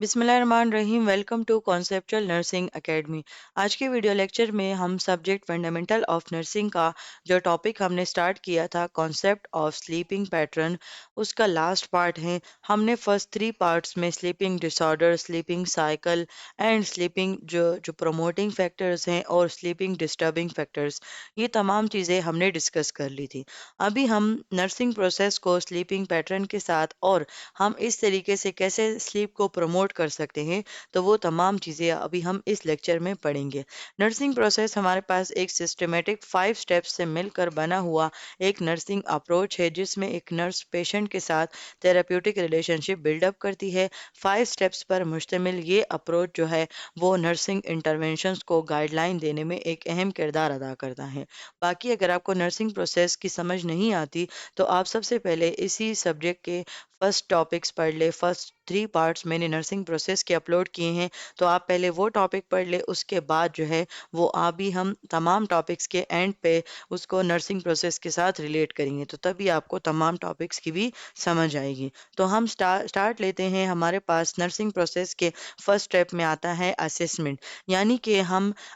बिस्मिल्लाहिर्रहमानिर्रहीम। Welcome to conceptual nursing academy. आज के वीडियो लेक्चर में हम सब्जेक्ट फंडामेंटल ऑफ नर्सिंग का जो टॉपिक हमने स्टार्ट किया था, कॉन्सेप्ट ऑफ स्लीपिंग पैटर्न, उसका लास्ट पार्ट है। हमने फर्स्ट 3 पार्ट्स में sleeping disorder, sleeping cycle and sleeping जो जो प्रमोटिंग फैक्टर्स हैं और स्लीपिंग डिस्टर्बिंग फैक्टर्स, ये तमाम चीज़ें हमने डिस्कस कर ली थी। अभी हम नर्सिंग प्रोसेस को स्लीपिंग पैटर्न के साथ और हम इस तरीके से कैसे स्लीप को प्रमोट कर सकते हैं, तो वो तमाम चीज़ें अभी हम इस लेक्चर में पढ़ेंगे। नर्सिंग प्रोसेस हमारे पास एक सिस्टमेटिक 5 स्टेप्स से मिलकर बना हुआ एक नर्सिंग अप्रोच है, जिसमें एक नर्स पेशेंट के साथ थेराप्यूटिक रिलेशनशिप बिल्डअप करती है। 5 स्टेप्स पर मुश्तमिल ये अप्रोच जो है वो नर्सिंग इंटरवेंशंस को गाइडलाइन देने में एक अहम किरदार अदा करता है। बाकी अगर आपको नर्सिंग प्रोसेस की समझ नहीं आती, तो आप सबसे पहले इसी सब्जेक्ट के फर्स्ट टॉपिक्स पढ़ ले। फर्स्ट 3 पार्ट्स मैंने नर्सिंग प्रोसेस के अपलोड किए हैं, तो आप पहले वो टॉपिक पढ़ ले। उसके बाद जो है वो अभी हम तमाम टॉपिक्स के एंड पे उसको नर्सिंग प्रोसेस के साथ रिलेट करेंगे, तो तभी आपको तमाम टॉपिक्स की भी समझ आएगी। तो हम स्टार्ट लेते हैं। हमारे पास नर्सिंग प्रोसेस के फर्स्ट स्टेप में आता है असेसमेंट, यानी कि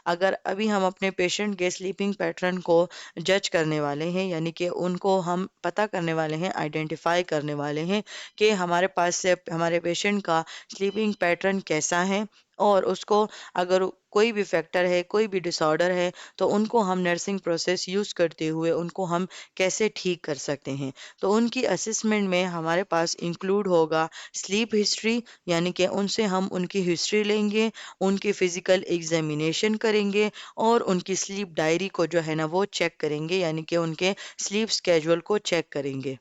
अगर अभी हम अपने पेशेंट के स्लीपिंग पैटर्न को जज करने वाले हैं, यानी कि उनको हम पता करने वाले हैं, आइडेंटिफाई करने वाले हैं कि हमारे पास से हमारे पेशेंट का स्लीपिंग पैटर्न कैसा है, और उसको अगर कोई भी फैक्टर है, कोई भी डिसऑर्डर है, तो उनको हम नर्सिंग प्रोसेस यूज़ करते हुए उनको हम कैसे ठीक कर सकते हैं। तो उनकी असेसमेंट में हमारे पास इंक्लूड होगा स्लीप हिस्ट्री, यानी कि उनसे हम उनकी हिस्ट्री लेंगे, उनकी फिजिकल एग्जामिनेशन करेंगे और उनकी स्लीप डायरी को जो है ना वो चेक करेंगे, यानी कि उनके स्लीप स्केड्यूल को चेक करेंगे।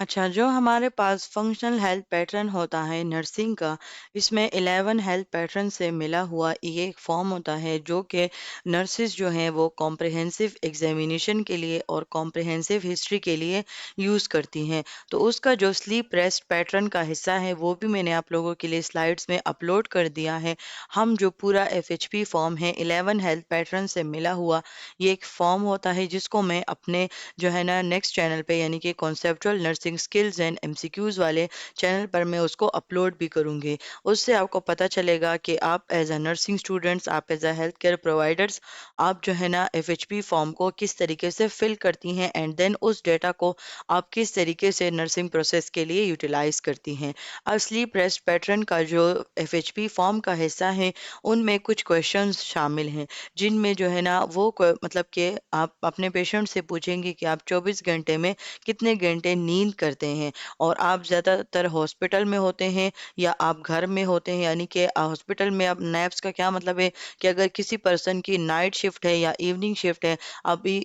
अच्छा, जो हमारे पास फंक्शनल हेल्थ पैटर्न होता है नर्सिंग का, इसमें 11 हेल्थ पैटर्न से मिला हुआ ये एक फॉर्म होता है, जो कि नर्सिस जो हैं वो कॉम्प्रिहेंसिव एग्जामिनेशन के लिए और कॉम्प्रिहेंसिव हिस्ट्री के लिए यूज़ करती हैं। तो उसका जो स्लीप रेस्ट पैटर्न का हिस्सा है, वो भी मैंने आप लोगों के लिए स्लाइड्स में अपलोड कर दिया है। हम जो पूरा FHP फॉर्म है 11 हेल्थ पैटर्न से मिला हुआ, ये एक फॉर्म होता है, जिसको मैं अपने जो है ना नेक्स्ट चैनल पे, यानी कि conceptual nursing skills and MCQs वाले चैनल पर मैं उसको अपलोड भी करूँगी। उससे आपको पता चलेगा कि आप एज अ नर्सिंग स्टूडेंट्स, आप as a health care providers, आप जो है ना FHP फॉर्म को किस तरीके से फिल करती हैं, एंड देन उस डेटा को आप किस तरीके से नर्सिंग प्रोसेस के लिए यूटिलाइज करती हैं। अब स्लीप रेस्ट पैटर्न का जो FHP फॉर्म का हिस्सा है, उनमें कुछ क्वेश्चंस शामिल हैं, जिनमें जो है ना वो मतलब कि आप अपने पेशेंट से पूछेंगे कि आप 24 घंटे में कितने घंटे नींद करते हैं, और आप ज़्यादातर हॉस्पिटल में होते हैं या आप घर में होते हैं। यानी कि हॉस्पिटल में आप नैप्स का क्या मतलब है कि अगर किसी पर्सन की नाइट शिफ्ट है या इवनिंग शिफ्ट है, अभी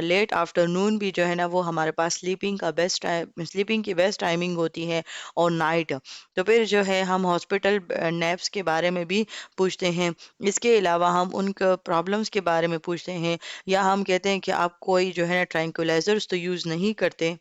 लेट आफ्टरनून भी जो है ना वो हमारे पास स्लीपिंग की बेस्ट टाइमिंग होती है, और नाइट। तो फिर जो है हम हॉस्पिटल नैप्स के बारे में भी पूछते हैं। इसके अलावा हम उन प्रॉब्लम्स के बारे में पूछते हैं, या हम कहते हैं कि आप कोई जो है ना ट्रैंक्विलाइजर्स तो यूज़ नहीं करते।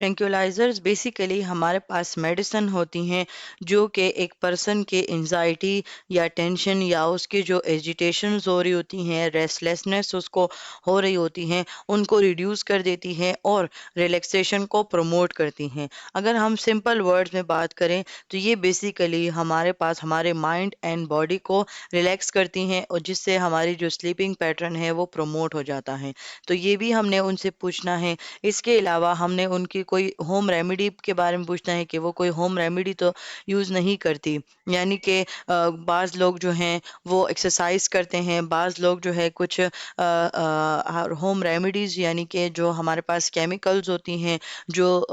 ट्रैंक्विलाइजर्स बेसिकली हमारे पास मेडिसिन होती हैं, जो कि एक पर्सन के एंजाइटी या टेंशन या उसकी जो एजिटेशंस हो रही होती हैं, रेस्टलेसनेस उसको हो रही होती हैं, उनको रिड्यूस कर देती हैं और रिलैक्सेशन को प्रमोट करती हैं। अगर हम सिंपल वर्ड्स में बात करें, तो ये बेसिकली हमारे पास हमारे माइंड एंड बॉडी को रिलैक्स करती हैं, और जिससे हमारी जो स्लीपिंग पैटर्न है वो प्रमोट हो जाता है। तो ये भी हमने उनसे पूछना है। इसके अलावा हमने उनकी कोई होम रेमेडी के बारे में पूछना है कि वो कोई होम रेमेडी तो यूज़ नहीं करती। यानी कि बाज़ लोग जो हैं वो एक्सरसाइज करते हैं, बाज़ लोग जो है कुछ होम रेमेडीज़, यानी कि जो हमारे पास केमिकल्स होती हैं, जो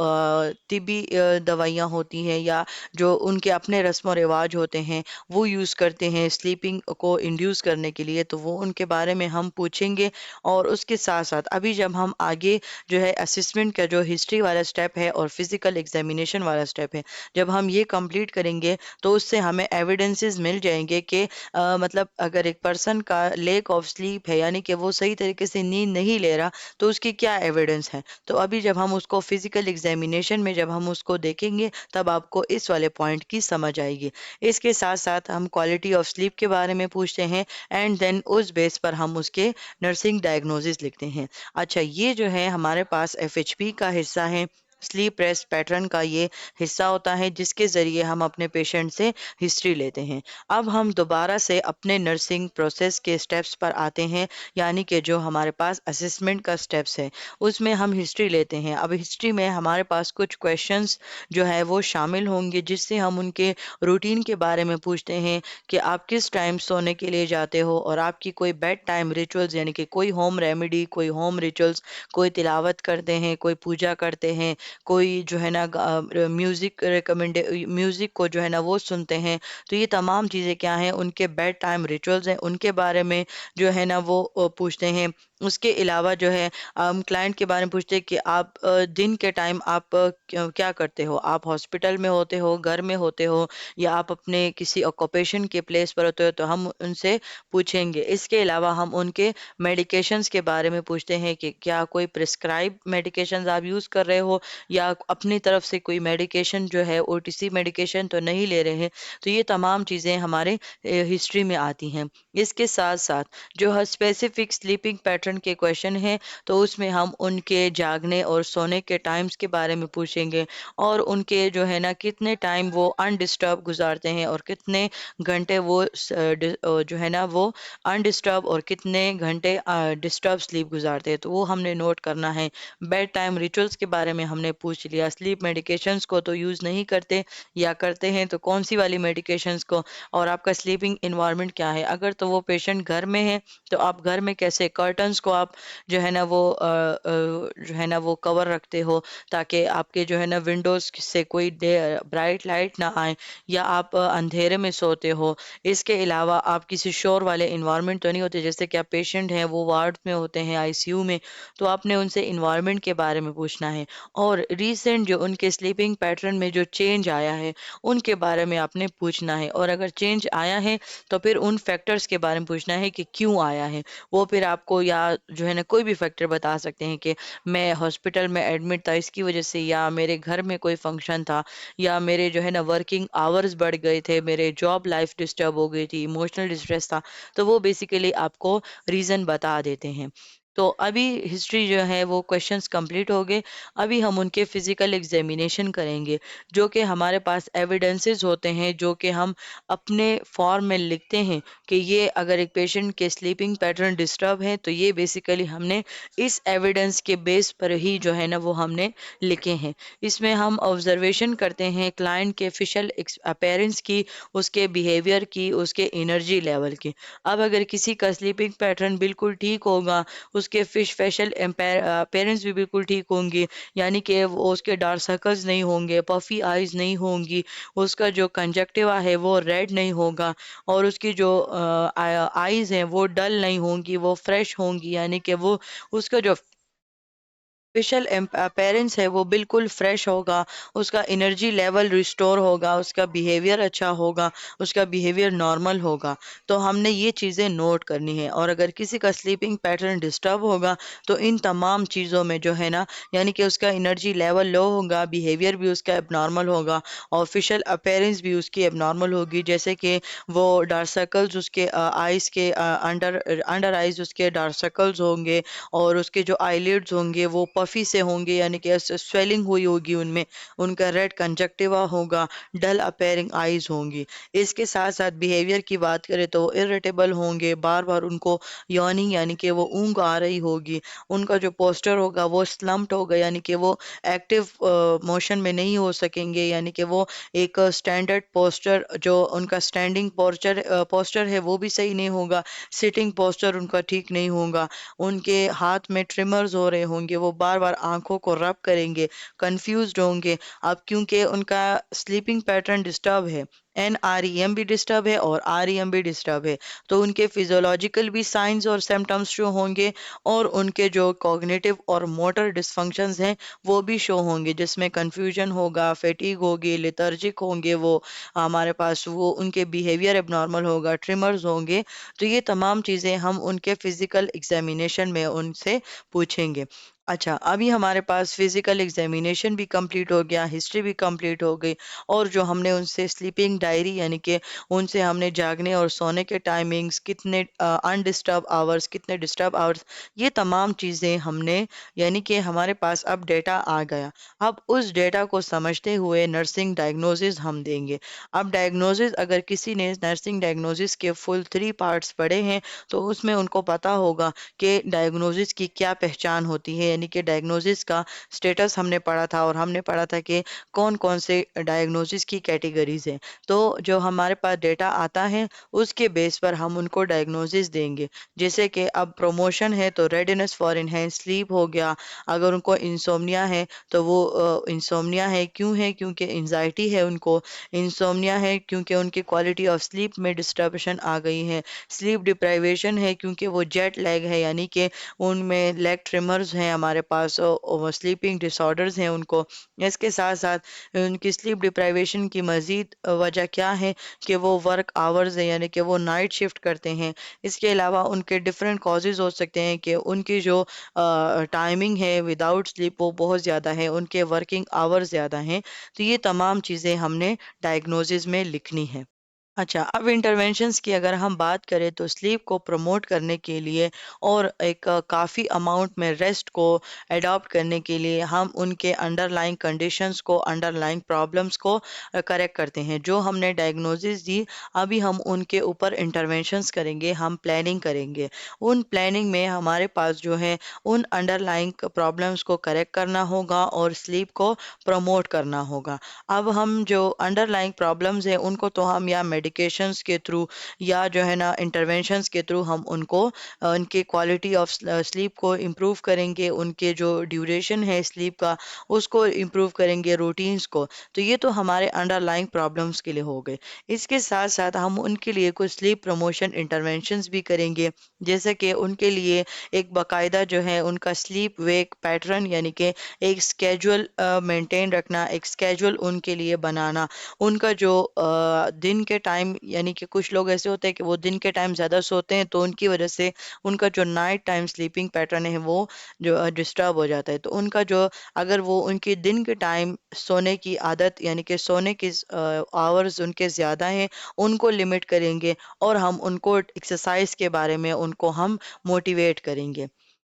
तिब्बी दवाइयाँ होती हैं, या जो उनके अपने रस्म व रिवाज होते हैं, वो यूज़ करते हैं स्लीपिंग को इंड्यूस करने के लिए। तो वो उनके बारे में हम पूछेंगे। और उसके साथ साथ अभी जब हम आगे जो है असेसमेंट का जो हिस्ट्री वाला स्टेप है और फिजिकल एग्जामिनेशन वाला स्टेप है, जब हम ये कंप्लीट करेंगे, तो उससे हमें एविडेंसेस मिल जाएंगे कि मतलब अगर एक पर्सन का लेक ऑफ स्लीप है, यानी कि वो सही तरीके से नींद नहीं ले रहा, तो उसकी क्या एविडेंस है। तो अभी जब हम उसको फिजिकल एग्जामिनेशन में जब हम उसको देखेंगे, तब आपको इस वाले पॉइंट की समझ आएगी। इसके साथ साथ हम क्वालिटी ऑफ स्लीप के बारे में पूछते हैं, एंड देन उस बेस पर हम उसके नर्सिंग डायग्नोसिस लिखते हैं। अच्छा, ये जो है हमारे पास FHP का हिस्सा है, स्लीप रेस्ट पैटर्न का ये हिस्सा होता है, जिसके ज़रिए हम अपने पेशेंट से हिस्ट्री लेते हैं। अब हम दोबारा से अपने नर्सिंग प्रोसेस के स्टेप्स पर आते हैं, यानी कि जो हमारे पास असेसमेंट का स्टेप्स है, उसमें हम हिस्ट्री लेते हैं। अब हिस्ट्री में हमारे पास कुछ क्वेश्चंस जो है वो शामिल होंगे, जिससे हम उनके रूटीन के बारे में पूछते हैं कि आप किस टाइम सोने के लिए जाते हो, और आपकी कोई बेड टाइम रिचुअल्स यानी कि कोई होम रेमेडी, कोई होम रिचुअल्स, कोई तिलावत करते हैं, कोई पूजा करते हैं, कोई जो है ना म्यूज़िक को जो है ना वो सुनते हैं। तो ये तमाम चीज़ें क्या हैं, उनके बेड टाइम रिचुअल्स हैं, उनके बारे में जो है ना वो पूछते हैं। उसके अलावा जो है हम क्लाइंट के बारे में पूछते हैं कि आप दिन के टाइम आप क्या करते हो, आप हॉस्पिटल में होते हो, घर में होते हो, या आप अपने किसी ऑक्यूपेशन के प्लेस पर होते हो, तो हम उनसे पूछेंगे। इसके अलावा हम उनके मेडिकेशंस के बारे में पूछते हैं कि क्या कोई प्रिस्क्राइब मेडिकेशंस आप यूज़ कर रहे हो, या अपनी तरफ से कोई मेडिकेशन जो है ओटीसी मेडिकेशन तो नहीं ले रहे हैं। तो ये तमाम चीज़ें हमारे हिस्ट्री में आती हैं। इसके साथ साथ जो है स्पेसिफिक स्लीपिंग पैटर्न के क्वेश्चन हैं, तो उसमें हम उनके जागने और सोने के टाइम्स के बारे में पूछेंगे, और उनके जो है ना कितने टाइम वो अनडिस्टर्ब गुजारते हैं, और कितने घंटे वो जो है ना वो अनडिस्टर्ब और कितने घंटे डिस्टर्ब स्लीप गुजारते हैं, तो वो हमने नोट करना है। बेड टाइम रिचुअल्स के बारे में हमने पूछ लिया, स्लीप मेडिकेशंस को तो यूज़ नहीं करते, या करते हैं तो कौन सी वाली मेडिकेशंस को, और आपका स्लीपिंग इन्वायरमेंट क्या है। अगर तो वो पेशेंट घर में है, तो आप घर में कैसे कर्टन्स को आप जो है ना वो जो है ना वो कवर रखते हो, ताकि आपके जो है ना विंडोज से कोई ब्राइट लाइट ना आए, या आप अंधेरे में सोते हो। इसके अलावा आप किसी शोर वाले इन्वायरमेंट तो नहीं होते, जैसे कि आप पेशेंट हैं वो वार्ड में होते हैं, आईसीयू में, तो आपने उनसे इन्वायरमेंट के बारे में पूछना है। और रीसेंट जो उनके स्लीपिंग पैटर्न में जो चेंज आया है, उनके बारे में आपने पूछना है, और अगर चेंज आया है तो फिर उन फैक्टर्स के बारे में पूछना है कि क्यों आया है। वो फिर आपको या जो है ना कोई भी फैक्टर बता सकते हैं कि मैं हॉस्पिटल में एडमिट था इसकी वजह से, या मेरे घर में कोई फंक्शन था, या मेरे जो है ना वर्किंग आवर्स बढ़ गए थे, मेरे जॉब लाइफ डिस्टर्ब हो गई थी, इमोशनल डिस्ट्रेस था। तो वो बेसिकली आपको रीज़न बता देते हैं। तो अभी हिस्ट्री जो है वो क्वेश्चंस कंप्लीट हो गए। अभी हम उनके फिजिकल एग्जामिनेशन करेंगे, जो कि हमारे पास एविडेंसेस होते हैं, जो कि हम अपने फॉर्म में लिखते हैं कि ये अगर एक पेशेंट के स्लीपिंग पैटर्न डिस्टर्ब है, तो ये बेसिकली हमने इस एविडेंस के बेस पर ही जो है ना वो हमने लिखे हैं। इसमें हम ऑब्जर्वेशन करते हैं क्लाइंट के फेशियल अपीयरेंस की, उसके बिहेवियर की, उसके एनर्जी लेवल की। अब अगर किसी का स्लीपिंग पैटर्न बिल्कुल ठीक होगा, उसके फेशियल अपीयरेंस भी बिल्कुल ठीक होंगी, यानी कि वो उसके डार्क सर्कल्स नहीं होंगे, पफी आइज नहीं होंगी, उसका जो कंजक्टिवा है वो रेड नहीं होगा, और उसकी जो आइज हैं वो डल नहीं होंगी, वो फ्रेश होंगी, यानी कि वो उसका जो फेशियल अपीयरेंस है वो बिल्कुल फ्रेश होगा, उसका एनर्जी लेवल रिस्टोर होगा, उसका बिहेवियर अच्छा होगा, उसका बिहेवियर नॉर्मल होगा। तो हमने ये चीज़ें नोट करनी है। और अगर किसी का स्लीपिंग पैटर्न डिस्टर्ब होगा, तो इन तमाम चीज़ों में जो है ना, यानी कि उसका एनर्जी लेवल लो होगा, बिहेवियर भी उसका एबनॉर्मल होगा, और फेशियल अपीयरेंस भी उसकी एबनॉर्मल होगी, जैसे कि वो डार्क सर्कल्स उसके आइज़ के अंडर अंडर आइज़ उसके डार्क सर्कल्स होंगे, और उसके जो आईलिड्स होंगे वो पफी से होंगे, यानी कि स्वेलिंग हुई होगी उनमें, उनका रेड कंजक्टिवा होगा, डल अपेयरिंग आईज होंगी। इसके साथ साथ बिहेवियर की बात करें तो इरिटेबल होंगे, बार बार उनको यॉर्निंग यानी कि वो ऊँग आ रही होगी, उनका जो पोस्टर होगा वो स्लम्प्ड होगा, यानी कि वो एक्टिव मोशन में नहीं हो सकेंगे, यानी कि वो एक स्टैंडर्ड पोस्टर, जो उनका स्टैंडिंग पोस्चर पोस्टर है वो भी सही नहीं होगा, सिटिंग पोस्टर उनका ठीक नहीं होगा, उनके हाथ में ट्रिमर्स हो रहे होंगे, वो बार बार आंखों को रब करेंगे, कंफ्यूज्ड होंगे। अब क्योंकि उनका स्लीपिंग पैटर्न डिस्टर्ब है, एनआरईएम भी डिस्टर्ब है और आरईएम भी डिस्टर्ब है, तो उनके फिजियोलॉजिकल भी साइंस और सिम्टम्स शो होंगे, और उनके जो कॉग्निटिव और मोटर डिसफंक्शंस हैं वो भी शो होंगे, जिसमें कंफ्यूजन होगा, फेटीग होगी, लेथर्जिक होंगे, वो हमारे पास वो उनके बिहेवियर एबनॉर्मल होगा, ट्रिमर्स होंगे। तो ये तमाम चीज़ें हम उनके फिजिकल एग्जामिनेशन में उनसे पूछेंगे। अच्छा, अभी हमारे पास फिजिकल एग्जामिनेशन भी कंप्लीट हो गया, हिस्ट्री भी कंप्लीट हो गई, और जो हमने उनसे स्लीपिंग डायरी यानी कि उनसे हमने जागने और सोने के टाइमिंग्स, कितने अनडिस्टर्ब आवर्स, कितने डिस्टर्ब आवर्स, ये तमाम चीज़ें हमने, यानी कि हमारे पास अब डेटा आ गया। अब उस डेटा को समझते हुए नर्सिंग डायग्नोसिस हम देंगे। अब डायग्नोसिस, अगर किसी ने नर्सिंग डायग्नोसिस के फुल 3 पार्ट्स पढ़े हैं तो उसमें उनको पता होगा कि डायग्नोसिस की क्या पहचान होती है, यानी कि डायग्नोसिस का स्टेटस हमने पढ़ा था, और हमने पढ़ा था कि कौन कौन से डायग्नोसिस की कैटेगरीज हैं। तो जो हमारे पास डेटा आता है उसके बेस पर हम उनको डायग्नोसिस देंगे। जैसे कि अब प्रमोशन है तो रेडीनेस फॉर इनहेंस स्लीप हो गया। अगर उनको इंसोम्निया है तो वो इंसोम्निया है, क्यों है? क्योंकि एंजाइटी है उनको। इंसोम्निया है क्योंकि उनकी क्वालिटी ऑफ स्लीप में डिस्टर्बेशन आ गई है। स्लीप डिप्राइवेशन है क्योंकि वो जेट लैग है, यानी कि उनमें लेग ट्रिमर्स हैं हमारे पास, और स्लीपिंग डिसऑर्डर्स हैं उनको। इसके साथ साथ उनकी स्लीप डिप्राइवेशन की मज़ीद वजह क्या है कि वो वर्क आवर्स है, यानी कि वो नाइट शिफ्ट करते हैं। इसके अलावा उनके डिफरेंट कॉजेज़ हो सकते हैं कि उनकी जो टाइमिंग है विदाउट स्लीप वो बहुत ज़्यादा है, उनके वर्किंग आवर्स ज़्यादा हैं। तो ये तमाम चीज़ें हमने डायग्नोसिस में लिखनी है। अच्छा, अब इंटरवेंशंस की अगर हम बात करें तो स्लीप को प्रमोट करने के लिए और एक काफ़ी अमाउंट में रेस्ट को अडॉप्ट करने के लिए हम उनके अंडरलाइंग कंडीशंस को, अंडरलाइंग प्रॉब्लम्स को करेक्ट करते हैं। जो हमने डायग्नोसिस दी, अभी हम उनके ऊपर इंटरवेंशंस करेंगे, हम प्लानिंग करेंगे। उन प्लानिंग में हमारे पास जो है उन अंडरलाइंग प्रॉब्लम्स को करेक्ट करना होगा और स्लीप को प्रमोट करना होगा। अब हम जो अंडरलाइंग प्रॉब्लम्स हैं उनको तो हम या मेडिकेशंस के थ्रू या जो है ना इंटरवेंशंस के थ्रू हम उनको उनके क्वालिटी ऑफ स्लीप को इम्प्रूव करेंगे, उनके जो ड्यूरेशन है स्लीप का उसको इम्प्रूव करेंगे, रूटीन्स को। तो ये तो हमारे अंडरलाइंग प्रॉब्लम्स के लिए हो गए। इसके साथ साथ हम उनके लिए कुछ स्लीप प्रमोशन इंटरवेंशंस भी करेंगे, जैसे कि उनके लिए एक बाकायदा जो है उनका स्लीप वेक पैटर्न, यानी कि एक स्केजुअल मेंटेन रखना, एक स्केजुअल उनके लिए बनाना। उनका जो दिन के टाइम, यानी कि कुछ लोग ऐसे होते हैं कि वो दिन के टाइम ज़्यादा सोते हैं तो उनकी वजह से उनका जो नाइट टाइम स्लीपिंग पैटर्न है वो जो डिस्टर्ब हो जाता है। तो उनका जो, अगर वो उनकी दिन के टाइम सोने की आदत, यानी कि सोने की आवर्स उनके ज़्यादा हैं, उनको लिमिट करेंगे, और हम उनको एक्सरसाइज के बारे में उनको हम मोटिवेट करेंगे।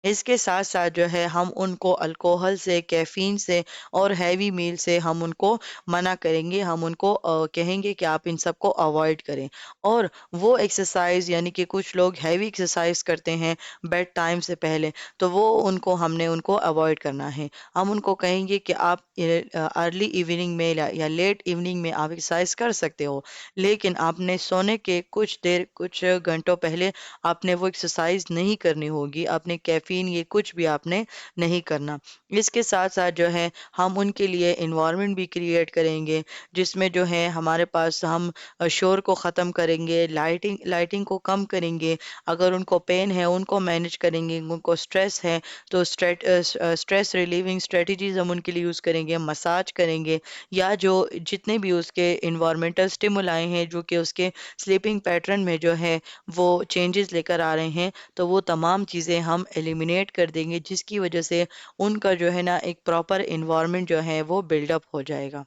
इसके साथ साथ जो है हम उनको अल्कोहल से, कैफीन से और हैवी मील से हम उनको मना करेंगे। हम उनको कहेंगे कि आप इन सब को अवॉइड करें। और वो एक्सरसाइज, यानी कि कुछ लोग हैवी एक्सरसाइज करते हैं बेड टाइम से पहले, तो वो हमने उनको अवॉइड करना है। हम उनको कहेंगे कि आप अर्ली इवनिंग में या लेट इवनिंग में आप एक्सरसाइज कर सकते हो, लेकिन आपने सोने के कुछ घंटों पहले आपने वो एक्सरसाइज नहीं करनी होगी, आपने कैफीन ये कुछ भी आपने नहीं करना। इसके साथ साथ जो है हम उनके लिए इन्वायरमेंट भी क्रिएट करेंगे, जिसमें जो है हमारे पास हम शोर को ख़त्म करेंगे, लाइटिंग लाइटिंग को कम करेंगे। अगर उनको पेन है उनको मैनेज करेंगे, उनको स्ट्रेस है तो स्ट्रेस रिलीविंग स्ट्रेटजीज हम उनके लिए यूज़ करेंगे, मसाज करेंगे, या जो जितने भी उसके इन्वायरमेंटल स्टिमुलाई हैं जो कि उसके स्लीपिंग पैटर्न में जो है वो चेंजेस लेकर आ रहे हैं, तो वो तमाम चीज़ें हम एलिमिनेट कर देंगे, जिसकी वजह से उनका जो है ना एक प्रॉपर इन्वायरमेंट जो है वो बिल्डअप हो जाएगा।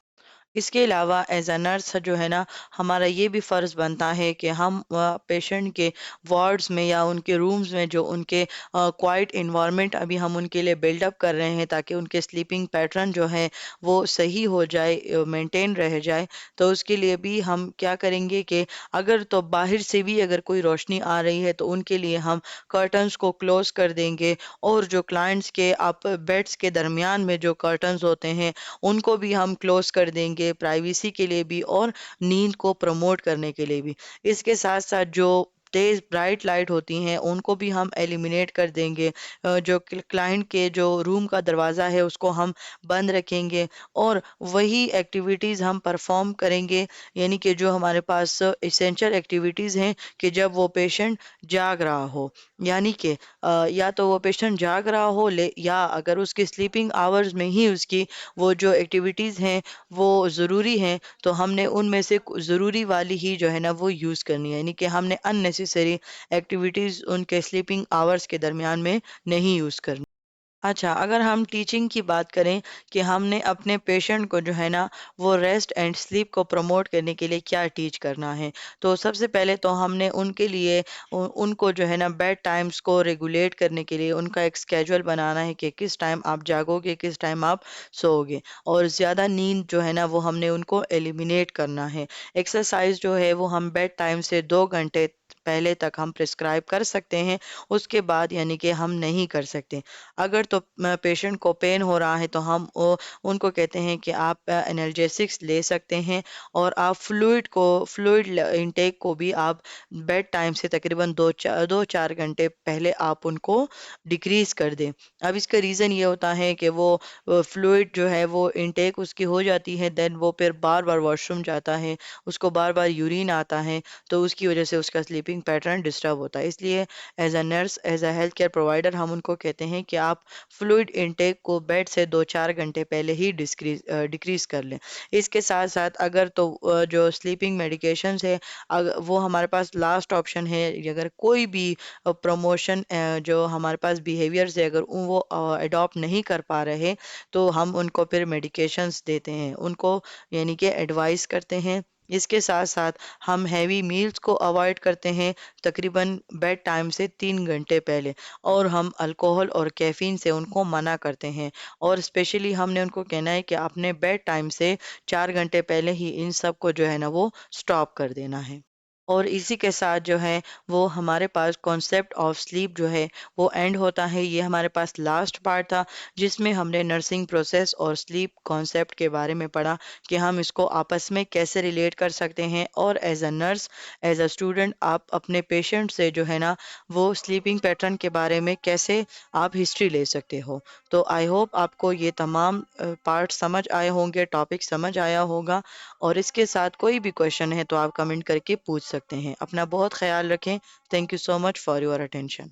इसके अलावा एज अ नर्स जो है ना, हमारा ये भी फ़र्ज़ बनता है कि हम पेशेंट के वार्ड्स में या उनके रूम्स में जो उनके क्वाइट इन्वायरमेंट अभी हम उनके लिए बिल्डअप कर रहे हैं ताकि उनके स्लीपिंग पैटर्न जो है वो सही हो जाए, मेंटेन रह जाए। तो उसके लिए भी हम क्या करेंगे कि अगर तो बाहर से भी अगर कोई रोशनी आ रही है तो उनके लिए हम कर्टन्स को क्लोज कर देंगे, और जो क्लाइंट्स के आप बेड्स के दरमियान में जो कर्टन्स होते हैं उनको भी हम क्लोज कर देंगे, प्राइवेसी के लिए भी और नींद को प्रमोट करने के लिए भी। इसके साथ साथ जो तेज ब्राइट लाइट होती हैं उनको भी हम एलिमिनेट कर देंगे। जो क्लाइंट के जो रूम का दरवाज़ा है उसको हम बंद रखेंगे, और वही एक्टिविटीज़ हम परफॉर्म करेंगे, यानी कि जो हमारे पास इसेंशियल एक्टिविटीज़ हैं कि जब वो पेशेंट जाग रहा हो, यानी कि या तो वो पेशेंट जाग रहा हो ले, या अगर उसकी स्लीपिंग आवर्स में ही उसकी वो जो एक्टिविटीज़ हैं वो ज़रूरी हैं, तो हमने उनमें से ज़रूरी वाली ही जो है ना वो यूज़ करनी है, यानी कि हमने अननेसेसरी एक्टिविटीज़ उनके स्लीपिंग आवर्स के दरमियान में नहीं यूज़ करनी। अच्छा, अगर हम टीचिंग की बात करें कि हमने अपने पेशेंट को जो है ना वो रेस्ट एंड स्लीप को प्रमोट करने के लिए क्या टीच करना है, तो सबसे पहले तो हमने उनके लिए उनको जो है ना बेड टाइम्स को रेगुलेट करने के लिए उनका एक स्केड्यूल बनाना है कि किस टाइम आप जागोगे, किस टाइम आप सोओगे। और ज़्यादा नींद जो है ना वो हमने उनको एलिमिनेट करना है। एक्सरसाइज जो है वो हम बेड टाइम से 2 घंटे पहले तक हम प्रिस्क्राइब कर सकते हैं, उसके बाद यानी कि हम नहीं कर सकते। अगर तो पेशेंट को पेन हो रहा है तो हम उनको कहते हैं कि आप एनाल्जेसिक्स ले सकते हैं, और आप फ्लूइड इनटेक को भी आप बेड टाइम से तकरीबन 2-4 घंटे पहले आप उनको डिक्रीज कर दें। अब इसका रीज़न ये होता है कि वो फ्लूइड जो है वो इनटेक उसकी हो जाती है, देन वो फिर बार बार वॉशरूम जाता है, उसको बार बार यूरिन आता है, तो उसकी वजह से उसका स्लीपिंग पैटर्न डिस्टर्ब होता है। इसलिए as a nurse, as a health care provider, हम उनको कहते हैं कि आप फ्लूइड इनटेक को बेड से 2-4 घंटे पहले ही डिक्रीज कर लें। इसके साथ साथ अगर तो जो स्लीपिंग मेडिकेशंस है, वो हमारे पास लास्ट ऑप्शन है। अगर कोई भी प्रमोशन जो हमारे पास बिहेवियर्स है, अगर वो अडॉप्ट नहीं कर पा रहे, तो हम उनको फिर मेडिकेशंस देते हैं, उनको यानी कि एडवाइस करते हैं। इसके साथ साथ हम हैवी मील्स को अवॉइड करते हैं तकरीबन बेड टाइम से 3 घंटे पहले, और हम अल्कोहल और कैफीन से उनको मना करते हैं। और स्पेशली हमने उनको कहना है कि आपने बेड टाइम से 4 घंटे पहले ही इन सब को जो है ना वो स्टॉप कर देना है। और इसी के साथ जो है वो हमारे पास कॉन्सेप्ट ऑफ स्लीप जो है वो एंड होता है। ये हमारे पास लास्ट पार्ट था जिसमें हमने नर्सिंग प्रोसेस और स्लीप कॉन्सेप्ट के बारे में पढ़ा कि हम इसको आपस में कैसे रिलेट कर सकते हैं, और as a nurse, as a student आप अपने पेशेंट से जो है ना वो स्लीपिंग पैटर्न के बारे में कैसे आप हिस्ट्री ले सकते हो। तो आई होप आपको ये तमाम पार्ट समझ आए होंगे, टॉपिक समझ आया होगा। और इसके साथ कोई भी क्वेश्चन है तो आप कमेंट करके पूछ सकते हैं। अपना बहुत ख्याल रखें। Thank you so much for your attention.